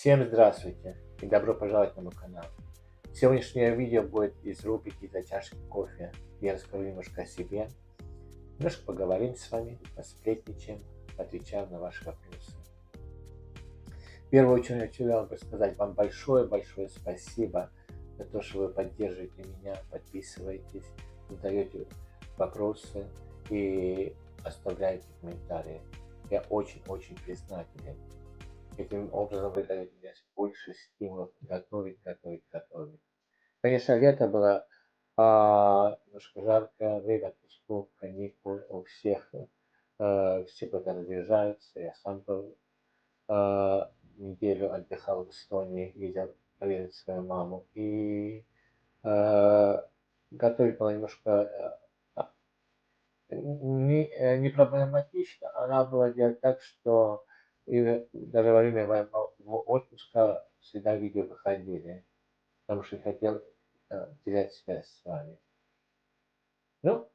Всем здравствуйте и добро пожаловать на мой канал. Сегодняшнее видео будет из рубрики «За чашкой кофе». Я расскажу немножко о себе, немножко поговорим с вами, посплетничаем, отвечаем на ваши вопросы. В первую очередь хотел бы сказать вам большое-большое спасибо за то, что вы поддерживаете меня, подписываетесь, задаете вопросы и оставляете комментарии. Я очень-очень признателен. Таким образом вы даете мне больше стимулов готовить. Конечно, лето было немножко жарко, время отпусков, каникул у всех, все куда разъезжаются. Я сам был неделю отдыхал в Эстонии, ездил проверить свою маму. И готовить было немножко не проблематично, она была делать так, что и даже во время моего отпуска всегда видео выходили, потому что хотел терять связь с вами. Ну,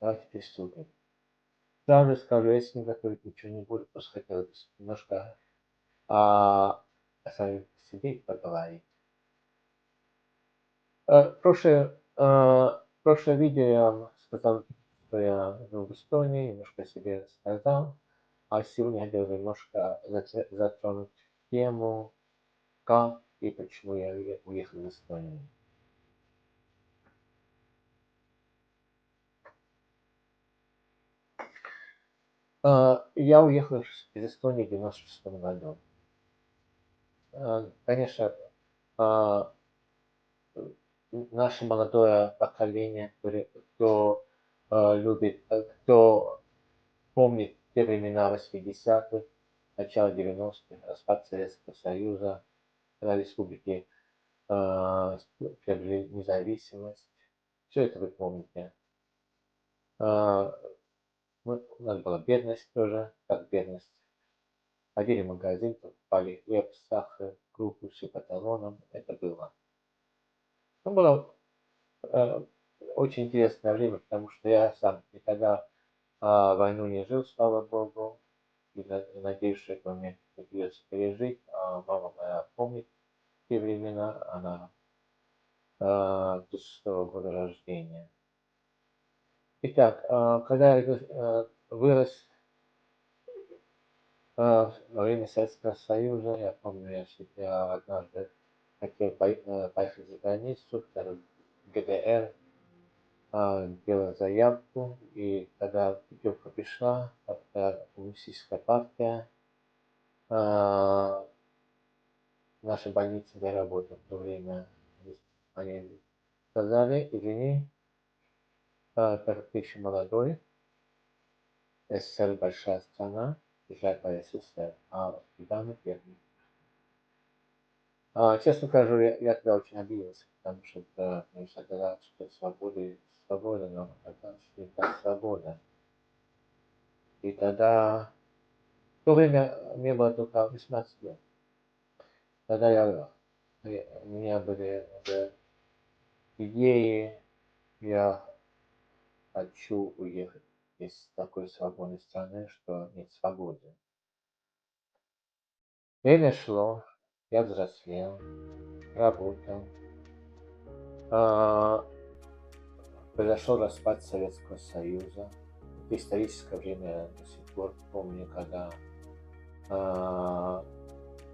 давайте приступим. Сразу скажу, если не готовить ничего не буду, просто хотелось немножко с вами сидеть, поговорить. Прошлое видео я вам сказал, что я жил в Эстонии, немножко о себе рассказал. А сегодня я хотел немножко затронуть тему, как и почему я уехал в Эстонию. Я уехал из Эстонии в 96 году. Конечно, наше молодое поколение, кто любит, кто помнит те времена 80-х, начало 90-х, распад Советского Союза, когда республики приобрели независимость. Все это вы помните. У нас была бедность тоже, как бедность. Ходили в магазин, покупали хлеб, сахар, крупу, все по талонам. Это было. Ну, было очень интересное время, потому что я сам никогда войну не жил, слава богу. И надеюсь, что это мне придется пережить. Мама моя помнит те времена, она 2006 года рождения. Итак, когда я вырос во время Советского Союза, я помню, я однажды хотел поехать за границу, в ГДР, делал заявку, и когда путевка пришла, коммунистическая партия, наша больница не работала в то время, они сказали, извини, так как ты еще молодой, СССР большая страна, езжай по СССР, а туда мы первые. Честно скажу, я тогда очень обиделся, потому что мне казалось, что свобода, но оказалось, что не так свобода. И тогда, в то время мне было только 18 лет. Тогда у меня были идеи, я хочу уехать из такой свободной страны, что нет свободы. Время шло, я взрослел, работал. Произошел распад Советского Союза. Это историческое время я до сих пор помню, когда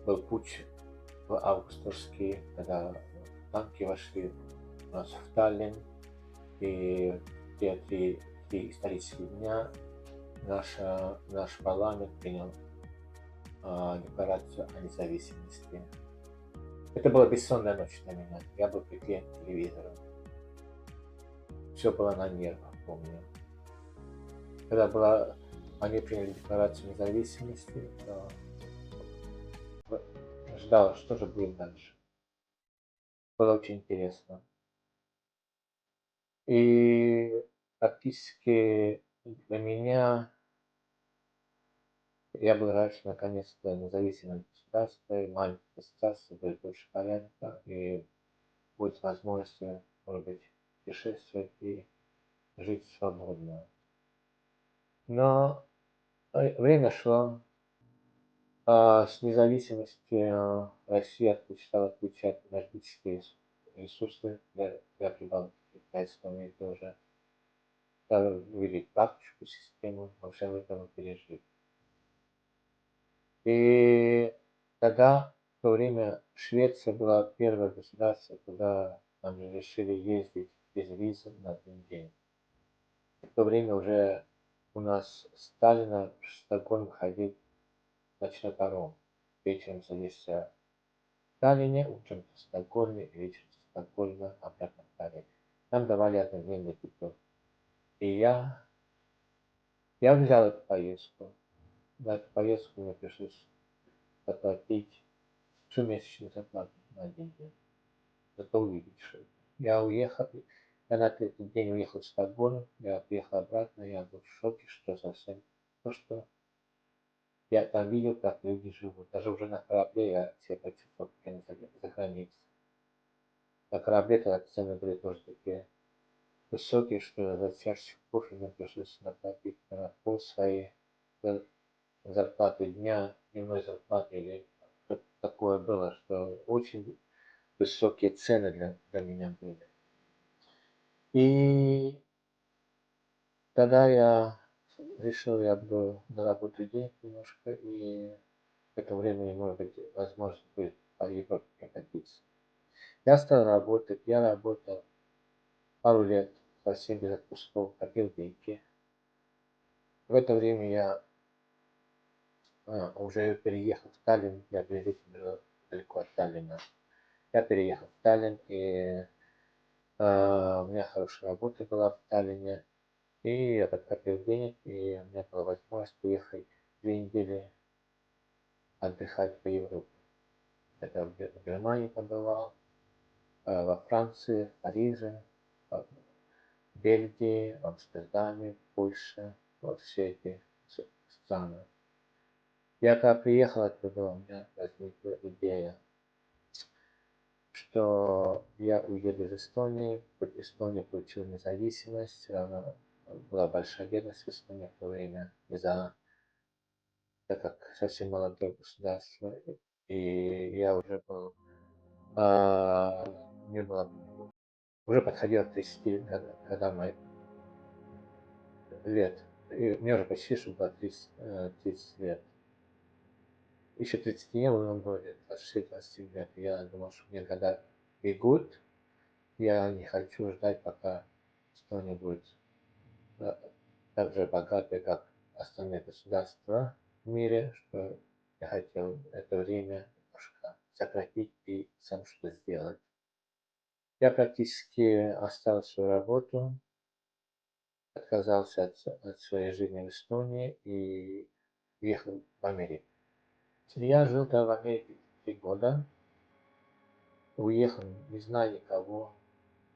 был путч в августовский, когда танки вошли у нас в Таллин, и те три исторических дня наш парламент принял декларацию о независимости. Это была бессонная ночь для меня. Я был приклеен к телевизору. Все было на нервах, помню. Когда они приняли декларацию независимости, то ждал, что же будет дальше. Было очень интересно. И практически для меня я был рад, что наконец-то независимое государство, и маленькое государство будет больше порядка, и будет возможность, может быть, путешествовать и жить свободно. Но время шло, С независимости Россия стала отключать энергетические ресурсы для прибалтики. Поэтому мы тоже стали ввели тактическую систему, во всем этом пережили. И тогда, в то время, Швеция была первое государство, куда нам разрешили ездить без визы на один день. В то время уже у нас Сталина в Стокгольм ходил ночной паром. Вечером садишься в Таллине, утром в Стокгольме, и вечером в Стокгольме обратно в Таллин. Нам давали однодневный путевку. И я взял эту поездку. На эту поездку мне пришлось заплатить всю месячную зарплату на один день. Зато увидеть, что это. Я на третий день уехал в Стокгольм, я приехал обратно, я был в шоке, что совсем то, что я там видел, как люди живут. Даже уже на корабле я себе почувствовал, как они за границей. На корабле-то цены были тоже такие высокие, что за чашечку кофе мне пришлось заплатить на пол своей зарплаты дня, дневной зарплаты или что-то такое было, что очень высокие цены для меня были. И тогда я решил, я буду заработать денег немножко, и в это время, может быть, возможность будет по Европе прокатиться. Я стал работать, я работал пару лет совсем без отпусков, копил деньги. В это время я уже переехал в Таллин, я перед был далеко от Таллина. Я переехал в Таллин, и у меня хорошая работа была в Таллине, и я подкопил денег, и у меня была возможность поехать 2 недели отдыхать по Европе. Это в Германии побывал, во Франции, в Париже, в Бельгии, в Амстердаме, в Польше, вот все эти страны. Я когда приехал оттуда, у меня возникла идея, что я уеду из Эстонии. Эстония получила независимость, все равно была большая бедность в Эстонии в то время, так как совсем молодое государство, и я уже был, мне было, уже подходило к 30 годам моих лет, и мне уже почти что было 30 лет. Еще 30 не было, но было 26-27 лет. Я думал, что мне года бегут, я не хочу ждать, пока Эстония будет так же богатой, как остальные государства в мире, что я хотел это время немножко сократить и сам что сделать. Я практически оставил свою работу, отказался от своей жизни в Эстонии и уехал в Америку. Я жил там в Америке 3 года, уехал, не знаю никого,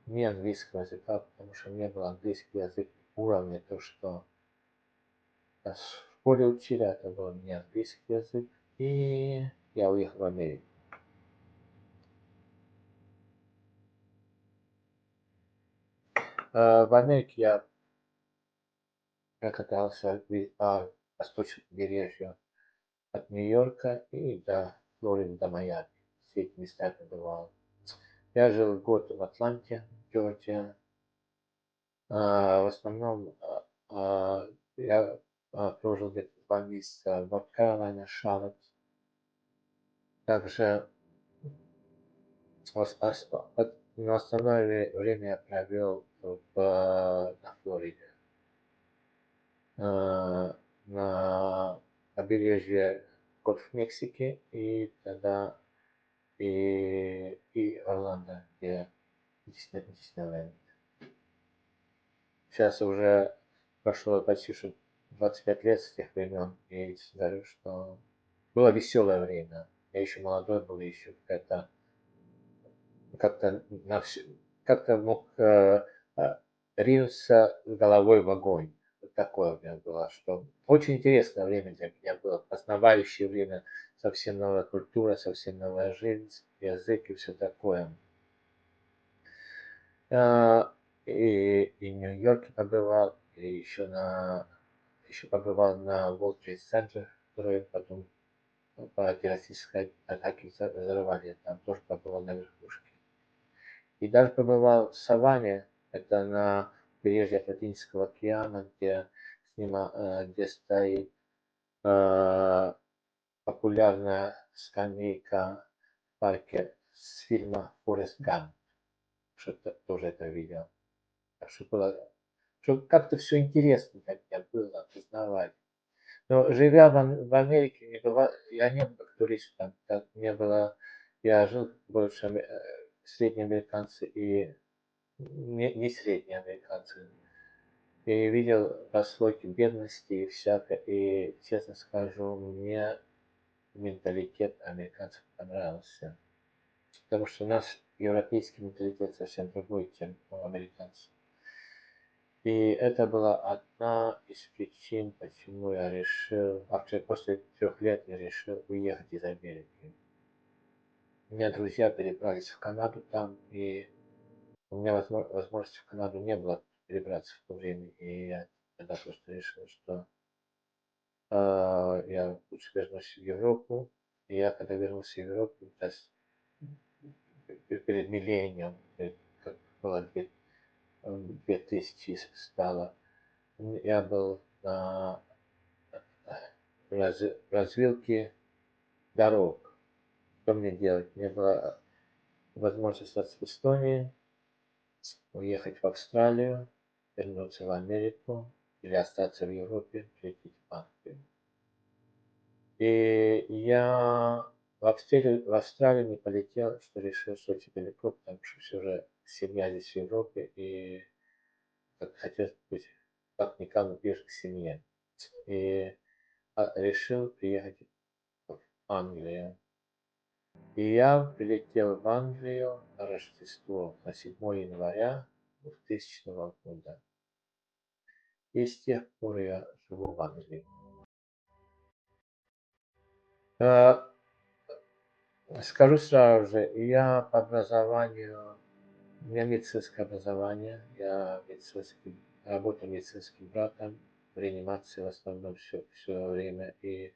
ни английского языка, потому что не был английский язык уровня, то, что нас в школе учили, это был не английский язык, и я уехал в Америку. В Америке я прокатался по восточному побережью от Нью-Йорка и до Флориды, до Майами. Все эти места я побывал. Я жил год в Атланте, Джорджия. В основном я прожил где-то 2 месяца в Норт Каролайне, Шарлотт. Также но основное время я провел на Флориде. На побережье Гольф Мексики и тогда и Орландо, где Диснейленд. Сейчас уже прошло почти что 25 лет с тех времен, и скажу, что было веселое время. Я еще молодой был, еще как-то на все, как-то мог ринуться головой в огонь. Вот такое у меня было, что очень интересное время для меня было, познавающее время, совсем новая культура, совсем новая жизнь, язык и все такое. И в Нью-Йорке побывал, еще побывал на World Trade Center, который потом по террористической атаке взорвали, там тоже побывал на верхушке. И даже побывал в Саванне, это на побережье Атлантического океана, где стоит популярная скамейка в парке с фильма «Форест Гамп». Что-то тоже это видел. Так что было, что как-то все интересно для меня было, познавать. Но живя в Америке, я не был туристом, так не было, я жил больше среднеамериканцы и не средние американцы. И видел прослойки бедности и всякое. И, честно скажу, мне менталитет американцев понравился. Потому что у нас европейский менталитет совсем другой, чем у американцев. И это была одна из причин, почему я решил, после 3 лет я решил уехать из Америки. У меня друзья перебрались в Канаду там, и у меня возможности в Канаду не было перебраться в то время, и я тогда просто решил, что я лучше вернусь в Европу. И я когда вернулся в Европу, перед миллением, как было 2000 стало, я был на развилке дорог. Что мне делать? Мне была возможность остаться в Эстонии, уехать в Австралию, вернуться в Америку или остаться в Европе, прийти в Англию. И я в Австралию не полетел, что решил, что очень далеко, потому что все же семья здесь в Европе, и хотел быть как-никак ближе к семье. И решил приехать в Англию. И я прилетел в Англию на Рождество, на 7 января 2000 года. И с тех пор я живу в Англии. А, Скажу сразу же, я по образованию, у меня медицинское образование, я работаю медицинским братом, в реанимации в основном все время. И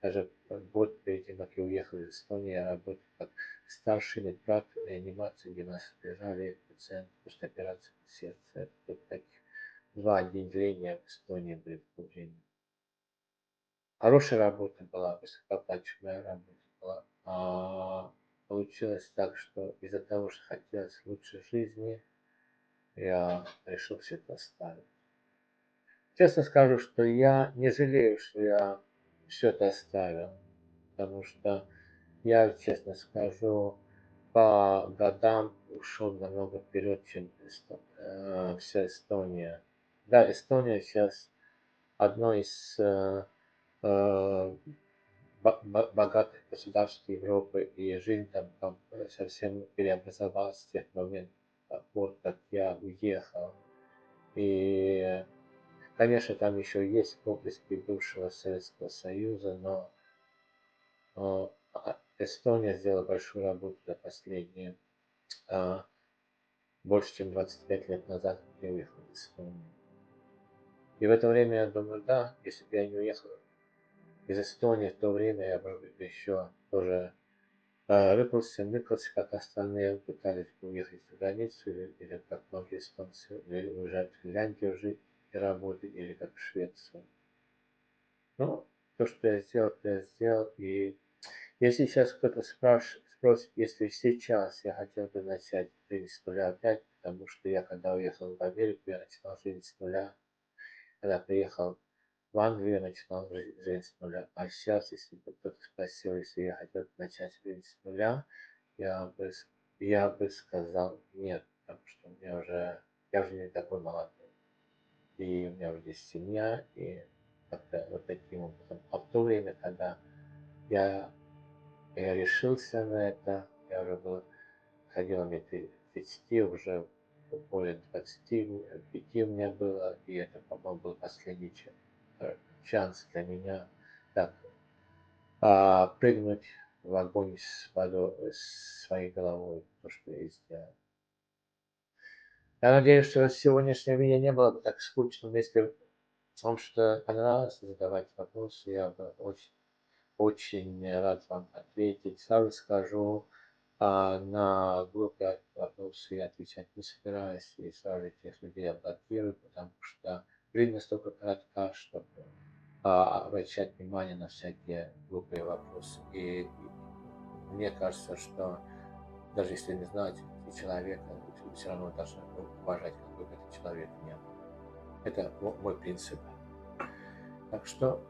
даже год перед тем, как я уехал из Эстонии, я работал как старший медбрат в реанимации, где нас лежали пациенты после операции сердца. Это таких 2 отделения в Эстонии были в то время. Хорошая работа была, высокооплачиваемая работа была. Получилось так, что из-за того, что хотелось лучшей жизни, я решил все это оставить. Честно скажу, что я не жалею, что я все это оставил, потому что я, честно скажу, по годам ушел намного вперед, чем вся Эстония. Да, Эстония сейчас одно из богатых государств Европы, и жизнь там совсем переобразовалась с тех моментов, вот как я уехал. И, конечно, там еще есть отблески бывшего Советского Союза, но Эстония сделала большую работу за последние больше, чем 25 лет назад, я уехал из Эстонии. И в это время я думаю, да, если бы я не уехал из Эстонии в то время, я бы еще тоже рыпался, ныкался, как остальные пытались уехать за границу, или как многие эстонцы, или уезжать в Финляндию жить и работать, или как в Швецию. Ну, то, что я сделал, то я сделал. И если сейчас кто-то спросит, если сейчас я хотел бы начать жизнь с нуля опять, потому что я когда уехал в Америку, я начинал жизнь с нуля. Когда приехал в Англию, начинал жизнь с нуля. А сейчас, если бы кто-то спросил, если я хотел начать жизнь с нуля, я бы, я бы сказал нет, потому что я уже не такой молодой. И у меня уже есть семья, и как-то вот таким образом. А в то время, когда я, я решился на это, я уже был, ходил мне 30, уже более 25 у меня было, и это, по-моему, был последний шанс для меня так, прыгнуть в огонь с водой, с своей головой, то, что я и сделал. Я надеюсь, что сегодняшнее видео не было бы так скучным, если вам что понравилось задавать вопросы, я бы очень очень рад вам ответить. Сразу скажу, на группе вопросы я отвечать не собираюсь, и сразу тех людей я блокирую, потому что жизнь настолько коротка, чтобы обращать внимание на всякие глупые вопросы. И мне кажется, что даже если не знаете человека, вы все равно должны уважать, какой бы этот человек ни был. Это мой принцип. Так что,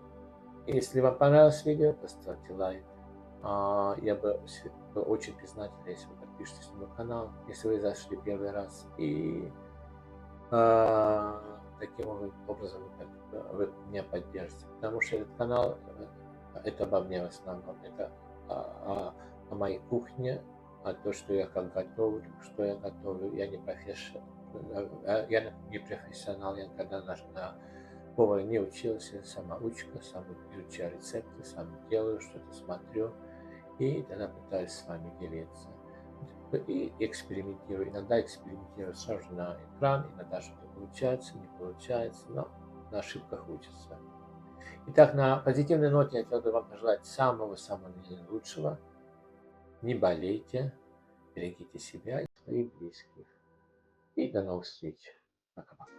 если вам понравилось видео, поставьте лайк. Я был очень признателен, если вы подпишетесь на мой канал, если вы зашли первый раз. И таким образом вы меня поддержите. Потому что этот канал это обо мне в основном. Это о моей кухне, о том, что я как готовлю, что я готовлю. Я не профессионал, я когда на повара не учился, самоучка, сам изучаю рецепты, сам делаю, что-то смотрю. И тогда пытаюсь с вами делиться. И экспериментирую. Иногда экспериментирую сразу на экран, иногда что-то получается, не получается, но на ошибках учатся. Итак, на позитивной ноте я хотел бы вам пожелать самого-самого лучшего. Не болейте, берегите себя и своих близких. И до новых встреч. Пока-пока.